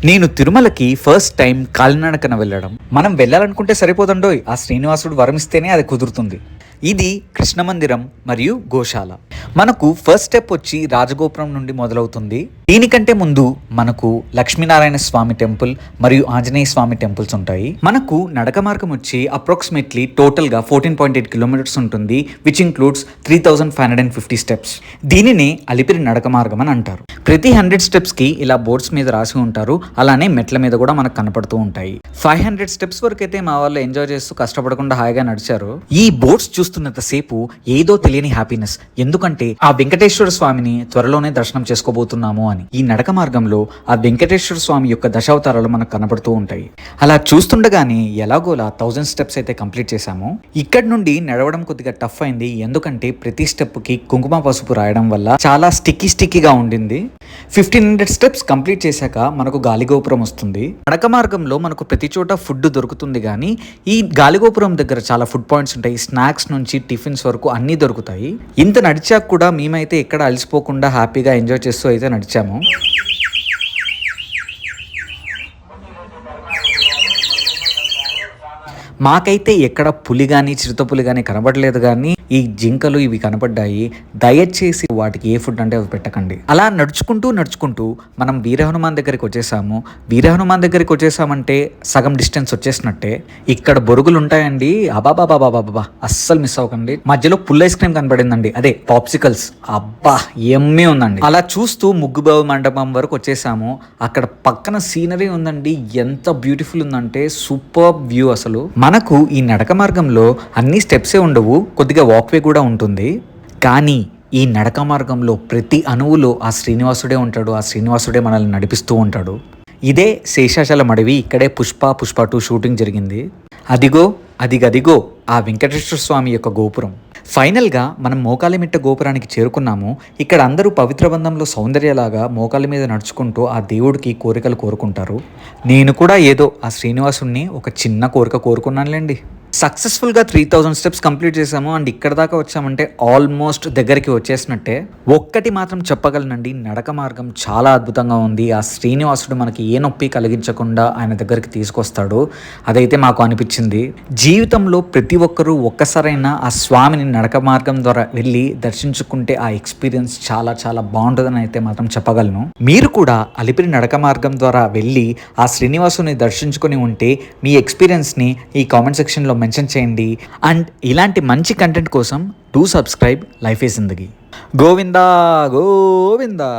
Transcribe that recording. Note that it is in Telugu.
నేను తిరుమలకి ఫస్ట్ టైం కాలినడకన వెళ్ళడం. మనం వెళ్ళాలనుకుంటే సరిపోదండోయ్, ఆ శ్రీనివాసుడు వరమిస్తేనే అది కుదురుతుంది. ఇది కృష్ణ మందిరం మరియు గోశాల. మనకు ఫస్ట్ స్టెప్ వచ్చి రాజగోపురం నుండి మొదలవుతుంది. దీనికంటే ముందు మనకు లక్ష్మీనారాయణ స్వామి టెంపుల్ మరియు ఆంజనేయ స్వామి టెంపుల్స్ ఉంటాయి. మనకు నడక మార్గం వచ్చి అప్రాక్సిమేట్లీ టోటల్గా 14.8 కిలోమీటర్స్ ఉంటుంది, విచ్ ఇంక్లూడ్స్ 3550 స్టెప్స్. దీనినే అలిపిరి నడక మార్గం అని అంటారు. ప్రతి 100 స్టెప్స్కి ఇలా బోర్డ్స్ మీద రాసి ఉంటారు. అలానే మెట్ల మీద కూడా మనకు కనపడుతూ ఉంటాయి. 500 స్టెప్స్ వరకు అయితే మా వాళ్ళు ఎంజాయ్ చేస్తూ కష్టపడకుండా హాయిగా నడిచారు. ఈ బోర్డ్స్ చూస్తున్నంత సేపు ఏదో తెలియని హ్యాపీనెస్, ఎందుకంటే ఆ వెంకటేశ్వర స్వామిని త్వరలోనే దర్శనం చేసుకోబోతున్నాము అని. ఈ నడక మార్గంలో ఆ వెంకటేశ్వర స్వామి యొక్క దశావతారాలు మనకు కనబడుతూ ఉంటాయి. అలా చూస్తుండగానే ఎలాగోలా 1000 స్టెప్స్ అయితే కంప్లీట్ చేశాము. ఇక్కడ నుండి నడవడం కొద్దిగా టఫ్ అయింది, ఎందుకంటే ప్రతి స్టెప్ కి కుంకుమ పసుపు రాయడం వల్ల చాలా స్టిక్కీగా ఉండింది. 1500 స్టెప్స్ కంప్లీట్ చేశాక మనకు గాలిగోపురం వస్తుంది. నడక మార్గంలో మనకు ప్రతి చోట ఫుడ్ దొరుకుతుంది, కానీ ఈ గాలిగోపురం దగ్గర చాలా ఫుడ్ పాయింట్స్ ఉంటాయి. స్నాక్స్ నుంచి టిఫిన్స్ వరకు అన్నీ దొరుకుతాయి. ఇంత నడిచాక కూడా మేమైతే ఎక్కడ అలసిపోకుండా హ్యాపీగా ఎంజాయ్ చేస్తూ అయితే నడిచాము. మాకైతే ఎక్కడ పులి కానీ చిరుతపులి కానీ కనబడలేదు, కానీ ఈ జింకలు ఇవి కనపడ్డాయి. దయచేసి వాటికి ఏ ఫుడ్ అంటే అవి పెట్టకండి. అలా నడుచుకుంటూ మనం వీరహనుమాన్ దగ్గరికి వచ్చేసాము. వీరహనుమాన్ దగ్గరికి వచ్చేసామంటే సగం డిస్టెన్స్ వచ్చేసినట్టే. ఇక్కడ బొరుగులు ఉంటాయండి, అబాబాబాబాబాబా, అస్సలు మిస్ అవ్వకండి. మధ్యలో పుల్ ఐస్ క్రీమ్ కనపడిందండి, అదే పాప్సికల్స్, అబ్బా ఎమ్మే ఉందండి. అలా చూస్తూ ముగ్గుబావి మండపం వరకు వచ్చేసాము. అక్కడ పక్కన సీనరీ ఉందండి, ఎంత బ్యూటిఫుల్ ఉందంటే సూపర్ వ్యూ. అసలు మనకు ఈ నడక మార్గంలో అన్ని స్టెప్సే ఉండవు, కొద్దిగా వాక్వే కూడా ఉంటుంది. కానీ ఈ నడక మార్గంలో ప్రతి అణువులో ఆ శ్రీనివాసుడే ఉంటాడు. ఆ శ్రీనివాసుడే మనల్ని నడిపిస్తూ ఉంటాడు. ఇదే శేషాచలం అడవి. ఇక్కడే పుష్ప 2 షూటింగ్ జరిగింది. అదిగో ఆ వెంకటేశ్వర స్వామి యొక్క గోపురం. ఫైనల్గా మనం మోకాలిమిట్ట గోపురానికి చేరుకున్నాము. ఇక్కడ అందరూ పవిత్ర బంధంలో సౌందర్యలాగా మోకాలి మీద నడుచుకుంటూ ఆ దేవుడికి కోరికలు కోరుకుంటారు. నేను కూడా ఏదో ఆ శ్రీనివాసుని ఒక చిన్న కోరిక కోరుకున్నానులేండి. సక్సెస్ఫుల్గా 3000 స్టెప్స్ కంప్లీట్ చేసాము. అండ్ ఇక్కడ దాకా వచ్చామంటే ఆల్మోస్ట్ దగ్గరికి వచ్చేసినట్టే. ఒక్కటి మాత్రం చెప్పగలనండి, నడక మార్గం చాలా అద్భుతంగా ఉంది. ఆ శ్రీనివాసుడు మనకి ఏ నొప్పి కలిగించకుండా ఆయన దగ్గరికి తీసుకొస్తాడు. అదైతే మాకు అనిపించింది. జీవితంలో ప్రతి ఒక్కరూ ఒక్కసారైనా ఆ స్వామిని నడక మార్గం ద్వారా వెళ్ళి దర్శించుకుంటే ఆ ఎక్స్పీరియన్స్ చాలా చాలా బాగుంటుందని అయితే మాత్రం చెప్పగలను. మీరు కూడా అలిపిరి నడక మార్గం ద్వారా వెళ్ళి ఆ శ్రీనివాసుని దర్శించుకొని ఉంటే మీ ఎక్స్పీరియన్స్ని ఈ కామెంట్ సెక్షన్లో మెన్షన్ చేయండి. అండ్ ఇలాంటి మంచి కంటెంట్ కోసం do subscribe life A Zindagi. Govinda Govinda.